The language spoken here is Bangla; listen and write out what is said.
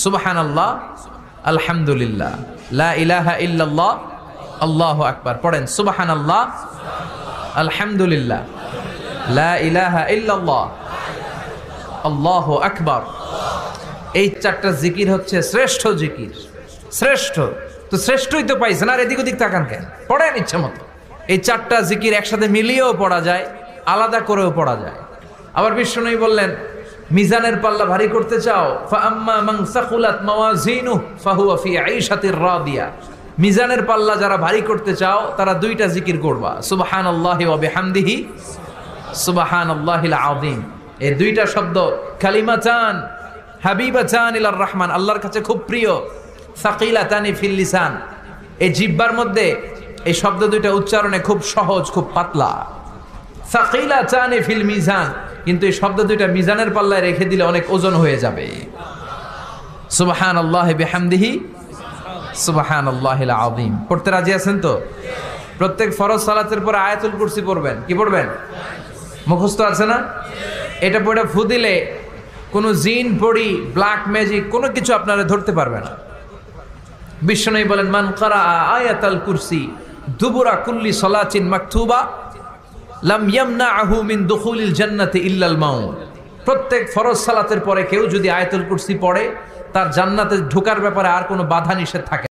সুবহানাল্লাহ, আলহামদুলিল্লাহ, লা ইলাহা ইল্লাল্লাহ, আল্লাহু আকবার। পড়েন সুবহানাল্লাহ, আলহামদুলিল্লাহ, লা ইলাহা ইল্লাল্লাহ, আল্লাহু আকবার। এই চারটা জিকির হচ্ছে শ্রেষ্ঠ জিকির। শ্রেষ্ঠ তো শ্রেষ্ঠই তো পাইছেন, আর এদিক ওদিক তাকান কেন? পড়েন ইচ্ছা মতো। এই চারটা জিকির একসাথে মিলিয়েও পড়া যায়, আলাদা করেও পড়া যায়। আবার বিশ্বনবী বললেন, মিজানের পাল্লা ভারী করতে চাও, ফাআম্মা মান সাকুলাত মাওয়াজিনুহু ফাহুয়া ফি আইশাতির রাদিয়া। মিজানের পাল্লা যারা ভারী করতে চাও তারা দুইটা জিকির করবা, সুবহানাল্লাহি ওয়া বিহামদিহি, সুবহানাল্লাহিল আযীম। এই দুইটা শব্দ কালিমাতান হাবিবাতান ইলার রহমান, আল্লাহর কাছে খুব প্রিয়। সাকিলাতানি ফিল লিসান, এই জিহ্বার মধ্যে এই শব্দ দুইটা উচ্চারণে খুব সহজ, খুব পাতলা। সাকিলাতানি ফিল মিজান, কিন্তু এই শব্দ দুইটা মিজানের পাল্লায় রেখে দিলে অনেক ওজন হয়ে যাবে। সুবহানাল্লাহি বিহামদিহি, সুবহানাল্লাহিল আযীম। পড়তে রাজি আছেন তো? প্রত্যেক ফরজ সালাতের পর আয়াতুল কুরসি পড়বেন। কি পড়বেন? মুখস্থ আছে না? এটা পড়ে ফু দিলে কোনো জিন পড়ি, ব্ল্যাক ম্যাজিক কোনো কিছু আপনারা ধরতে পারবে না। বিশ্বনবী বলেন, মান ক্বারা আয়াতাল কুরসি দুবুরা কুল্লি সালাতিন মাকতুবা লাম ইয়ামনাহু মিন দুখুলিল জান্নাতি ইল্লাল মাউত। প্রত্যেক ফরজ সালাতের পরে কেউ যদি আয়াতুল কুরসি পড়ে, তার জান্নাতে ঢোকার ব্যাপারে আর কোনো বাধা নিষেধ থাকে